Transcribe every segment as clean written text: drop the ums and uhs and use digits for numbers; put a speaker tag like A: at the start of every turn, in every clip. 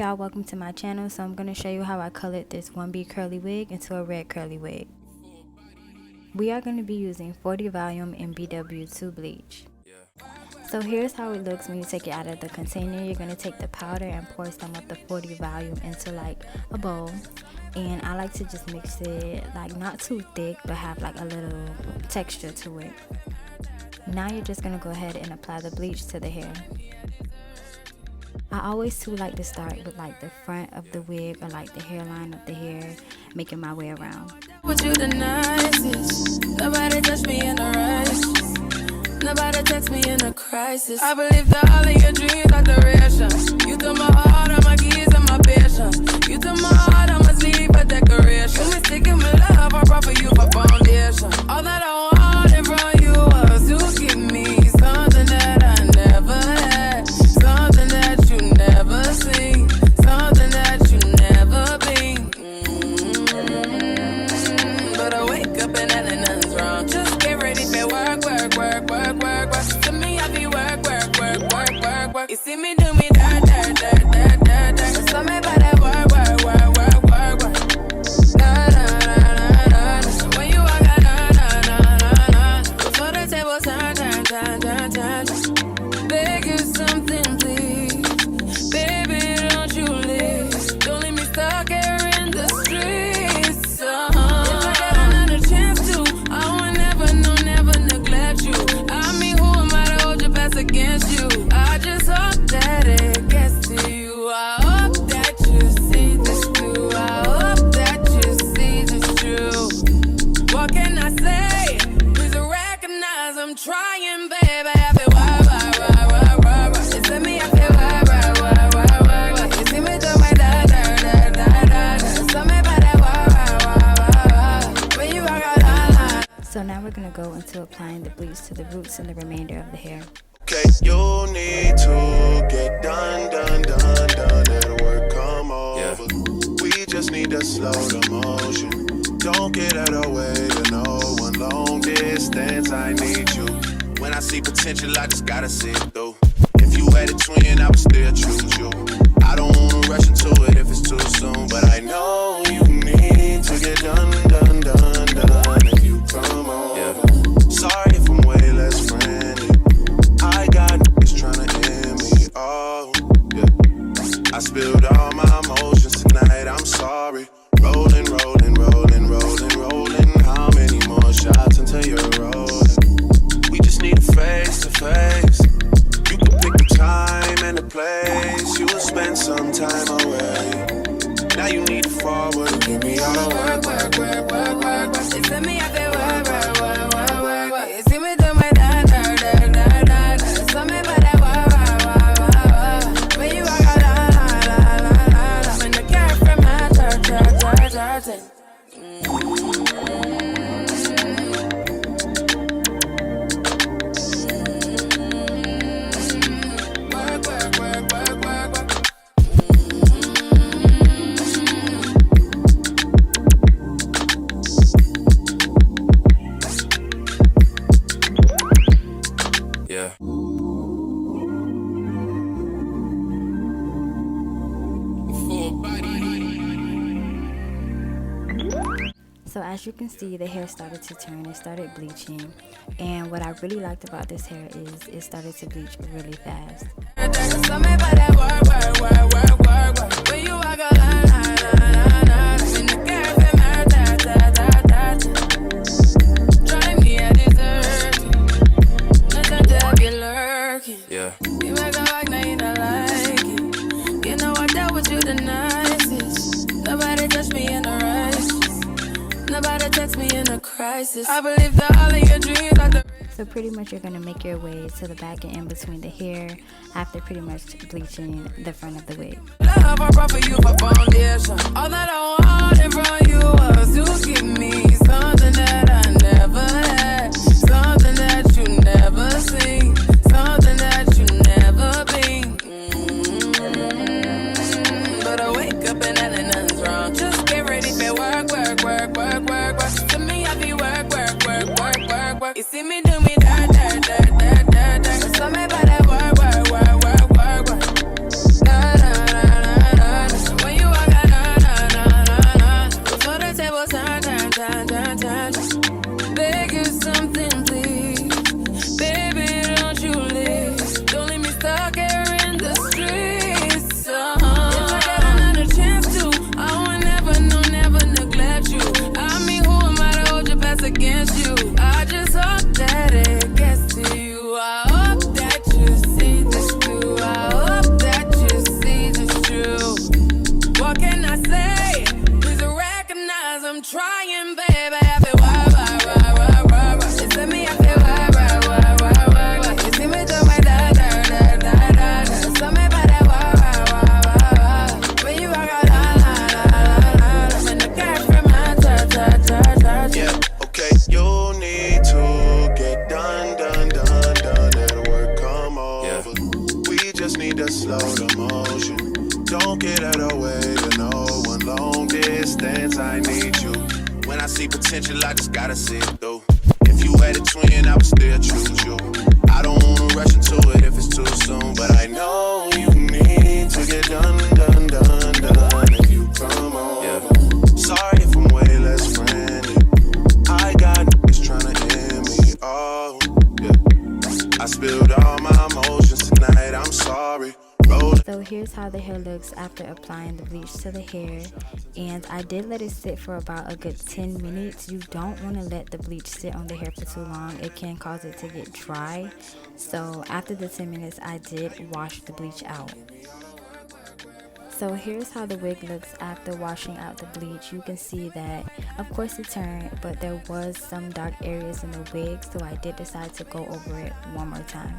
A: y'all, welcome to my channel. So I'm going to show you how I colored this 1B curly wig into a red curly wig. We are going to be using 40 volume and BW2 bleach. So here's how it looks when you take it out of the container. You're going to take the powder and pour some of the 40 volume into like a bowl. And I like to just mix it like not too thick, but have like a little texture to it. Now you're just going to go ahead and apply the bleach to the hair. I always too like to start with like the front of the wig or like the hairline of the hair, making my way around.
B: But you the nicest. Nobody touched me in a rush. Nobody text me in a crisis. I believe that all of your dreams are duration. You took my heart, all my keys, and my patience. You took my heart, I must leave a decoration. You mistaken my love, I brought for you for foundation. All that I wanted from you was to give me something that I never had, something that you never seen, something that you never been. But I wake up and nothing's wrong. Just get ready for work. To me, I be work. You see me do me dirt. So me by that work. When you walk out, before the table turn. Beg you something, please. Baby, don't you leave. Don't leave me stuck here in the streets. If I get another chance to, I will never neglect you. I mean, who am I to hold your best against you? I just hope that it gets to you. I hope that you see this through. I hope that you see this true. What can I say? Please recognize I'm trying, baby. I feel why. It's in me, I feel why. You see me do my da. So me by that why. When you walk out,
A: So now we're going to go into applying the bleach to the roots and the remainder of the hair.
C: Okay, you need to get done. Let work come over. We just need to slow the motion. Don't get out of the way to no one. Long distance, I need you. When I see potential, I just gotta see it through. If you had a twin, I would still choose you. I don't wanna rush into it if it's too soon, but I know you need to get done. If you come over. Sorry if I'm way less friendly. I got niggas tryna end me. Oh, yeah. I spilled all my emotions tonight. I'm sorry. Rolling. How many more shots until you're rolling? We just need a face to face. You can pick the time and the place. You will spend some time away. Now you need to forward and give me all the work.
B: It's in me, I feel work. You see me do my da. So me by that why. When you walk out, I'm in the car from my church.
A: So as you can see, the hair started to turn, it started bleaching. And what I really liked about this hair is it started to bleach really fast.
B: Nobody text me in a crisis. I believe that all of your dreams are the.
A: So pretty much you're going to make your way to the back and in between the hair after pretty much bleaching the front of the wig.
B: Love I brought for you for foundation. All that I wanted from you was to give me something that I never had, something that you never seen, something that you never been. But I wake up and nothing's wrong. Just get ready for work. To me, I be work. You see me do me dirt. So me by that work.
C: You need to get done, done, done, done. That work come over. We just need to slow the motion. Don't get out of the way to no one. Long distance, I need you. When I see potential, I just gotta see it through. If you had a twin, I would still choose you. I don't wanna rush into it if it's too soon, but I know you need to get done, done, done, done. If you come on, sorry if I'm way less friendly. I got niggas tryna end me. Oh, yeah. I spilled all my emotions tonight. I'm sorry.
A: So here's how the hair looks after applying the bleach to the hair, and I did let it sit for about a good 10 minutes. You don't want to let the bleach sit on the hair for too long. It can cause it to get dry. So after the 10 minutes, I did wash the bleach out. So here's how the wig looks after washing out the bleach. You can see that, of course, it turned, but there was some dark areas in the wig, so I did decide to go over it one more time.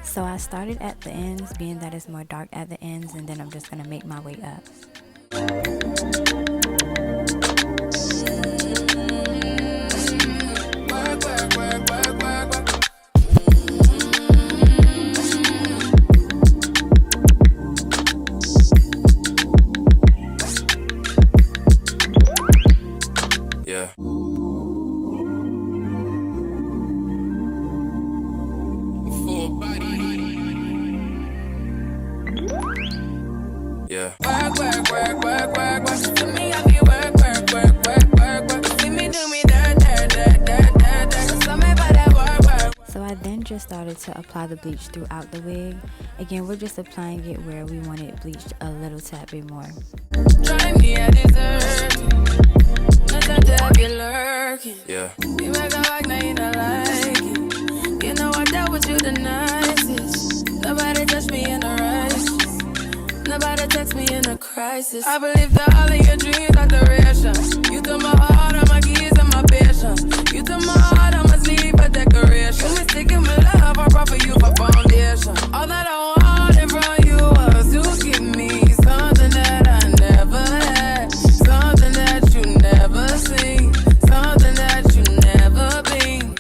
A: So I started at the ends, being that it's more dark at the ends, and then I'm just going to make my way up. So I then just started to apply the bleach throughout the wig. Again, we're just applying it where we want it bleached a little tad bit more.
B: Drive me a dessert. Nothing to have you lurking. You make a like, now you don't like it. You know I dealt with you the nicest. Nobody touched me in the righteous. Nobody text me in a crisis. I believe that all of your dreams are duration. You took my heart, all my keys, and my patience. You took my heart, I must leave a decoration. You mistaken my love, I brought for you for foundation. All that I wanted from you was to give me something that I never had, something that you never seen, something that you never been.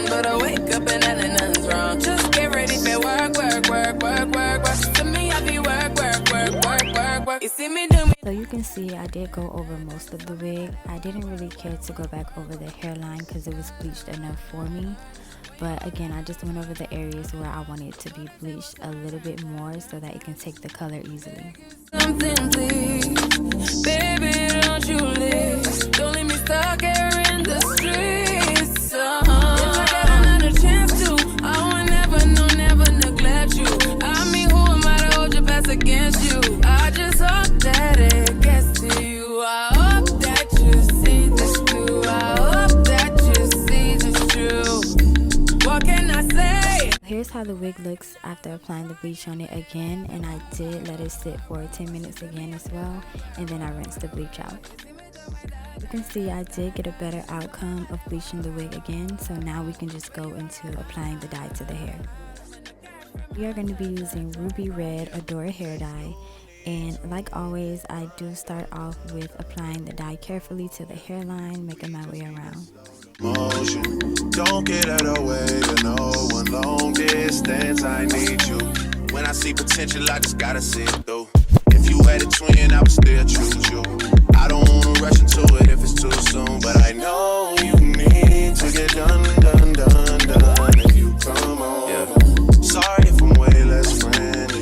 B: But I wake up and nothing's wrong. Just get ready for work, work, work, work, work, work. To me, I be work, work, work, work, work, work. You see me do me.
A: So you can see I did go over most of the wig. I didn't really care to go back over the hairline because it was bleached enough for me. But again, I just went over the areas where I wanted it to be bleached a little bit more so that it can take the color easily.
B: Something, please. Baby, don't you leave. Don't leave me stuck here in the streets. If I get another chance to, I will never, no, never neglect you. I mean, who am I to hold your best against you? I just hope that it gets to you. I hope that you see this through. I hope that you see this true. What can I say?
A: Here's how the wig looks after applying the bleach on it again, and I did let it sit for 10 minutes again as well, and then I rinsed the bleach out. You can see I did get a better outcome of bleaching the wig again, so now we can just go into applying the dye to the hair. We are going to be using Ruby Red Adora hair dye, and like always, I do start off with applying the dye carefully to the hairline, making my way around.
C: Motion. Don't get out of the way to no one. Long distance, I need you. When I see potential, I just gotta see it through. If you had a twin, I would still choose you. I don't wanna rush into it if it's too soon, but I know you need to get done, done, done, done. If you come on, sorry if I'm way less friendly.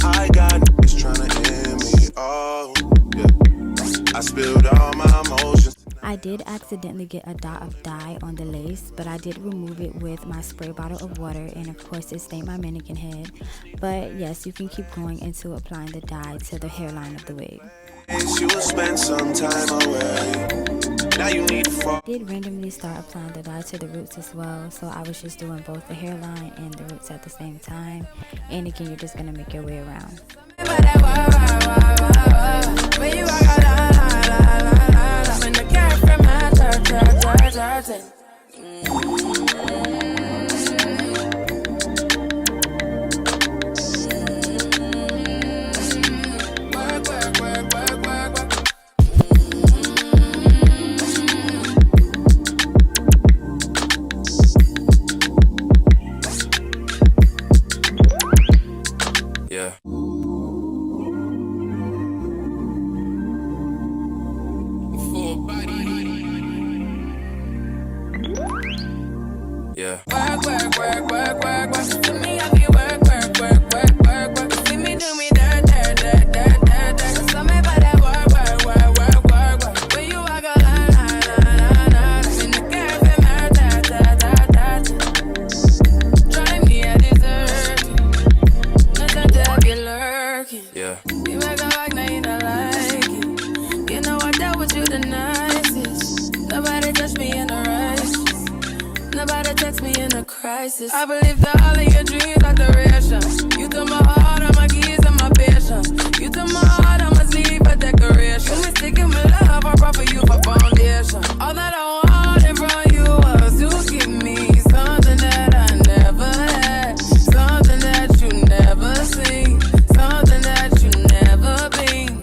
C: I got niggas tryna end me. Oh, yeah. I spilled all my emotions.
A: I did accidentally get a dot of dye on the lace, but I did remove it with my spray bottle of water, and of course it stained my mannequin head. But yes, you can keep going into applying the dye to the hairline of the wig.
C: You will spend some time away. Now you need to
A: I did randomly start applying the dye to the roots as well, so I was just doing both the hairline and the roots at the same time. And again, you're just gonna make your way around.
B: Work, work, work, work, work, work. To me, I be work, work, work, work, work, work. See me do me dirt, dirt, dirt, dirt, dirt, dirt. So me by that work, work, work, work, work, work. When you walk a line, line, line, line, line. In the cafe, my ta, ta, ta, ta, ta. Try me, I deserve it. Nothing to have you lurking. You make a like, now you don't like it. You know I dealt with you the nicest. Nobody touched me in the righteous. Nobody text me in a crisis. I believe that all of your dreams are duration. You took my heart, all my keys, and my patience. You took my heart, I must leave a decoration. You mistaken my love, I brought for you for foundation. All that I wanted from you was to give me something that I never had, something that you never seen, something that you never been.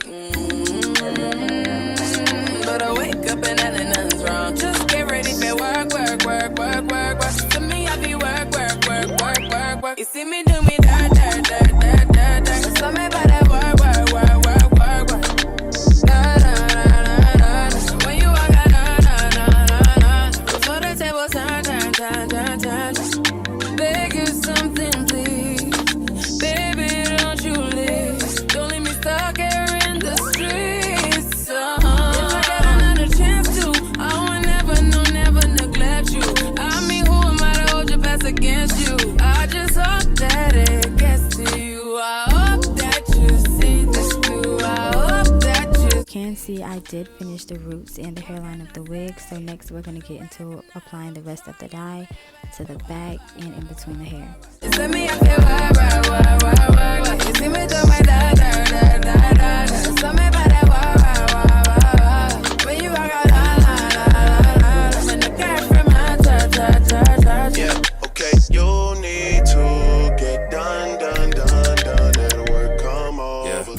B: But I wake up and nothing's wrong. Just get ready for work, work, work, work, work, work. To me, I be work, work, work, work, work, work. You see me do me dirt, dirt, dirt, dirt, dirt, dirt. So me by that work, work, work, work, work, work. Na na na na na na. When you walk out, na na na na na. Before the table turn, turn, turn, turn, turn, turn. Beg you something, please, baby, don't you leave. Don't leave me stuck here in the streets. If I get another chance to, I will never, no, never neglect you. I mean, who am I to hold your best against you? I just hope that it gets to you. I hope that you see this too. I hope that you
A: Can see I did finish the roots and the hairline of the wig, so next we're going to get into applying the rest of the dye to the back and in between the hair.
B: Send me up here, work, work, work, work, work. You see me do my da da da da da da. So me by that work, work, work, work, work. When you walk out, la la la la la. I'm in the car from my ta ta ta ta.
C: Yeah, okay, you need to get done, done, done, done. That work come over.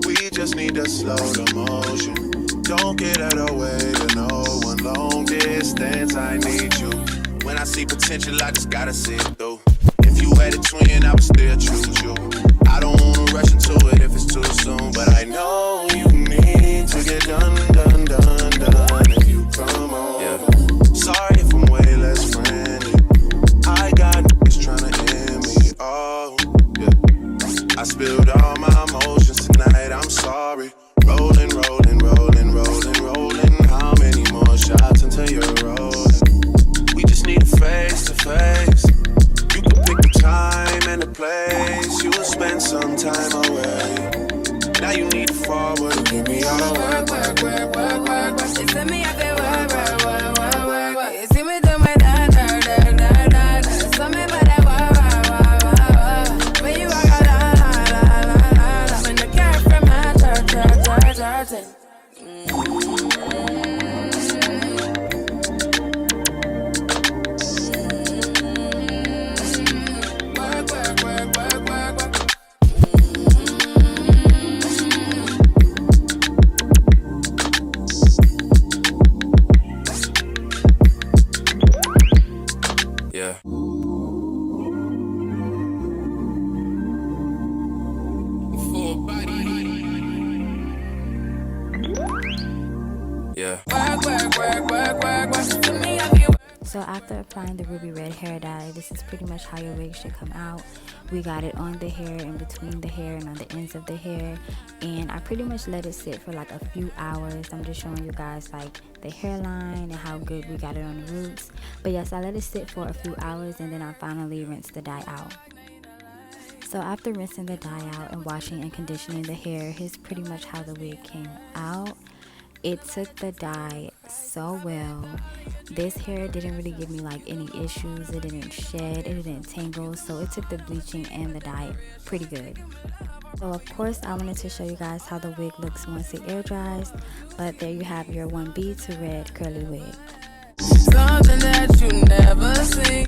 C: We just need to slow the motion. Don't get out of the way to no one. Long distance, I need you. When I see potential, I just gotta see it through. If you had a twin, I would still choose you. I don't wanna rush into it if it's too soon, but I know you need to get done, done, done, done. If you come on, sorry if I'm way less friendly. I got niggas tryna end me. Oh, yeah. I spilled all my emotions tonight. I'm sorry. Rolling, rolling, rolling, rolling, rolling. How many more shots until you're rolling? We just need a face to face. You can pick the time and the place. You will spend some time away. Now you need to forward and give me all the work, work, work, work, work, work.
B: They send me up there, work, work, work, work, work, work. You see me do my da da da da da da. So me by that work, work, work, work, work. When you walk out, la la la la la la. I'm in the car from my church, church, church, church. Work, work, work, work, work, work. Work, work, work, work, work, work. To me, I feel.
A: So after applying the ruby red hair dye, this is pretty much how your wig should come out. We got it on the hair, in between the hair, and on the ends of the hair, and I pretty much let it sit for like a few hours. I'm just showing you guys like the hairline and how good we got it on the roots. But yes, I let it sit for a few hours, and then I finally rinsed the dye out. So after rinsing the dye out and washing and conditioning the hair, here's pretty much how the wig came out. It took the dye so well. This hair didn't really give me like any issues. It didn't shed, it didn't tangle, so it took the bleaching and the dye pretty good. So of course I wanted to show you guys how the wig looks once it air dries, but there you have your 1B to red curly wig.
B: Something that you never see.